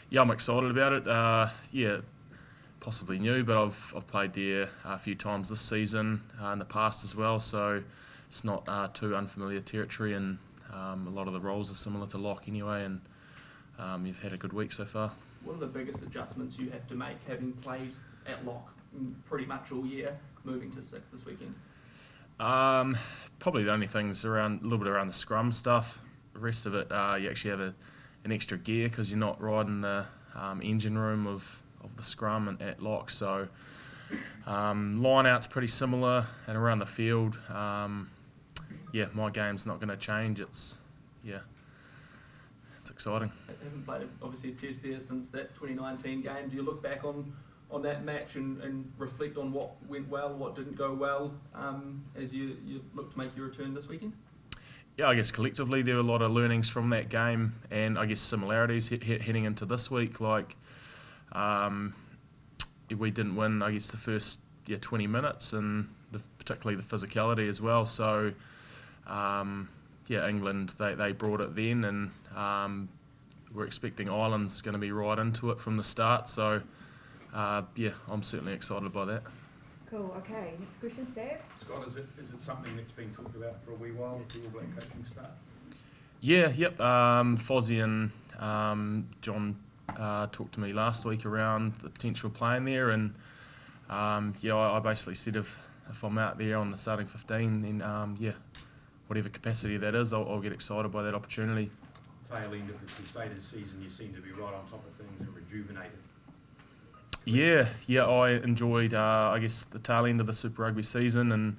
Yeah, I'm excited about it. Yeah, possibly new, but I've played there a few times this season in the past as well, so it's not too unfamiliar territory, and a lot of the roles are similar to Lock anyway, and you've had a good week so far. What are the biggest adjustments you have to make, having played at Lock pretty much all year, moving to six this weekend? Probably the only things around a little bit around the scrum stuff. The rest of it, you actually have an extra gear because you're not riding the engine room of the scrum and at Lock. So line out's pretty similar, and around the field, yeah, my game's not going to change. It's exciting. I haven't played obviously a test there since that 2019 game. Do you look back on that match and reflect on what went well, what didn't go well, as you look to make your return this weekend? Yeah, I guess collectively there were a lot of learnings from that game, and I guess similarities heading into this week. Like we didn't win, I guess, the first 20 minutes, and particularly the physicality as well. So England they brought it then, and we're expecting Ireland's going to be right into it from the start. So I'm certainly excited by that. Cool, okay. Next question, Sav. Scott, is it something that's been talked about for a wee while with the All Black coaching staff? Fozzie and John talked to me last week around the potential playing there, and I basically said if I'm out there on the starting 15, then whatever capacity that is, I'll get excited by that opportunity. Tail end of the Crusaders season, you seem to be right on top of things and rejuvenated. Yeah, I enjoyed, I guess, the tail end of the Super Rugby season, and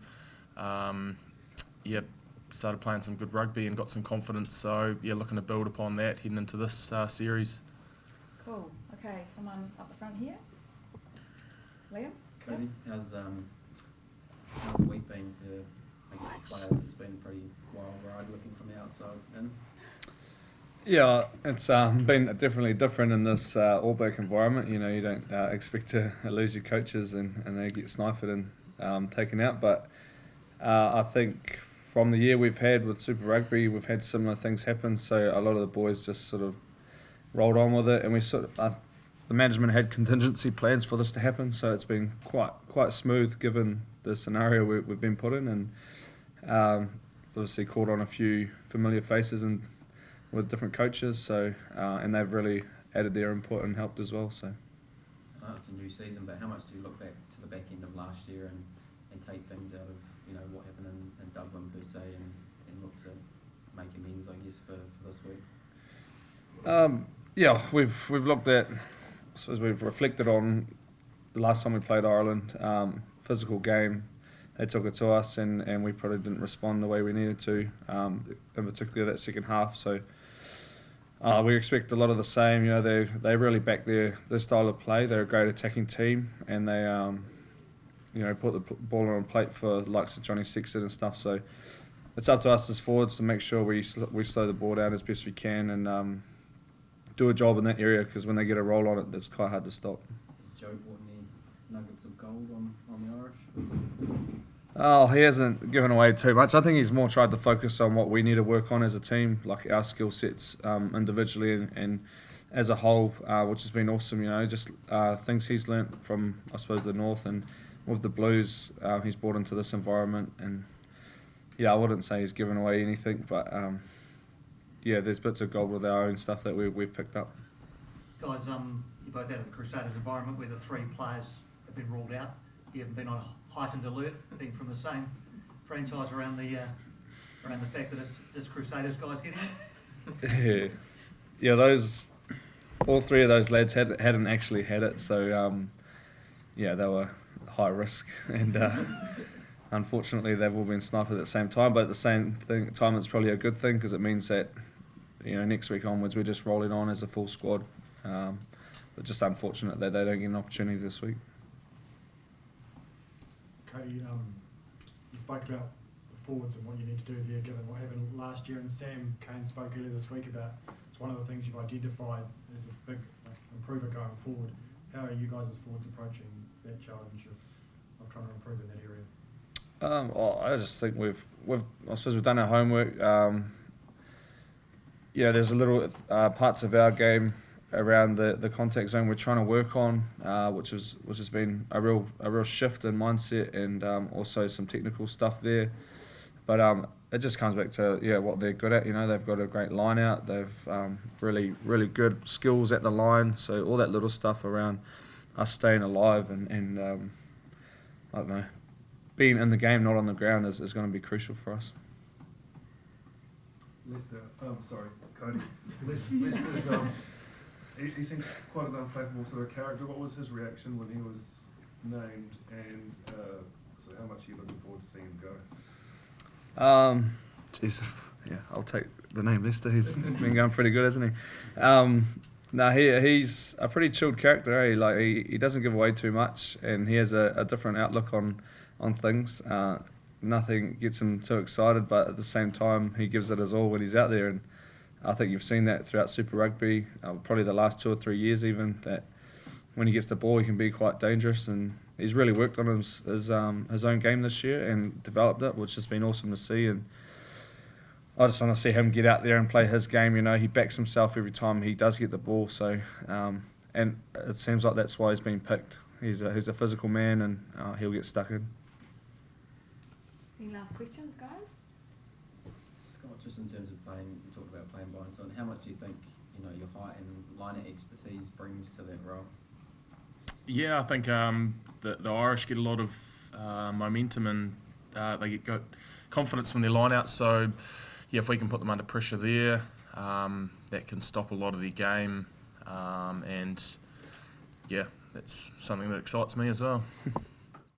started playing some good rugby and got some confidence. So looking to build upon that heading into this series. Cool. Okay, someone up the front here. Liam? Codie, how's the week been for, I guess, the players? It's been a pretty wild ride looking from the outside in. Yeah, it's been definitely different in this All Black environment. You know, you don't expect to lose your coaches and they get sniped and taken out. But I think from the year we've had with Super Rugby, we've had similar things happen. So a lot of the boys just sort of rolled on with it, and we the management had contingency plans for this to happen. So it's been quite smooth given the scenario we've been put in, and obviously called on a few familiar faces and with different coaches, so and they've really added their input and helped as well. So it's a new season, but how much do you look back to the back end of last year and take things out of what happened in Dublin per se, and look to make amends, I guess, for this week? We've looked at, I suppose we've reflected on the last time we played Ireland, physical game. They took it to us, and we probably didn't respond the way we needed to, in particular that second half. So we expect a lot of the same. They really back their style of play. They're a great attacking team, and they put the ball on plate for the likes of Johnny Sexton and stuff. So it's up to us as forwards to make sure we slow the ball down as best we can and do a job in that area, because when they get a roll on it, it's quite hard to stop. Has Joe brought any nuggets of gold on the Irish? Oh, he hasn't given away too much. I think he's more tried to focus on what we need to work on as a team, like our skill sets individually and as a whole, which has been awesome. Just things he's learnt from, I suppose, the North, and with the Blues, he's brought into this environment. And I wouldn't say he's given away anything, but there's bits of gold with our own stuff that we've picked up. Guys, you both out of the Crusaders environment where the three players have been ruled out. You haven't been on a heightened alert, being from the same franchise around the fact that it's just Crusaders guys getting it? Those all three of those lads hadn't actually had it, so they were high risk, and unfortunately they've all been sniped at the same time. But at the same time, it's probably a good thing, because it means that next week onwards we're just rolling on as a full squad. But just unfortunate that they don't get an opportunity this week. Codie, you spoke about the forwards and what you need to do there given what happened last year, and Sam Kane spoke earlier this week about it's one of the things you've identified as a big improver going forward. How are you guys as forwards approaching that challenge of trying to improve in that area? I just think I suppose we've done our homework. There's a little parts of our game around the contact zone we're trying to work on, which has been a real shift in mindset, and also some technical stuff there. But it just comes back to what they're good at. They've got a great line out. They've really good skills at the line. So all that little stuff around us staying alive and I don't know, being in the game, not on the ground, is going to be crucial for us. Lester, Codie. Lester's, he seems quite an unflappable sort of character. What was his reaction when he was named, and so how much are you looking forward to seeing him go? Jeez, yeah, I'll take the name Lester. He's been going pretty good, hasn't he? He's a pretty chilled character. He doesn't give away too much, and he has a different outlook on things. Nothing gets him too excited, but at the same time, he gives it his all when he's out there. And I think you've seen that throughout Super Rugby, probably the last 2 or 3 years even, that when he gets the ball, he can be quite dangerous. And he's really worked on his own game this year and developed it, which has been awesome to see. And I just want to see him get out there and play his game. He backs himself every time he does get the ball. So, and it seems like that's why he's been picked. He's a physical man, and he'll get stuck in. Any last questions, guys? Scott, just in terms of playing, you talked about playing by and so on. How much do you think your height and liner expertise brings to that role? Yeah, I think the Irish get a lot of momentum, and they get confidence from their line-out. So, yeah, if we can put them under pressure there, that can stop a lot of their game. And, yeah, that's something that excites me as well.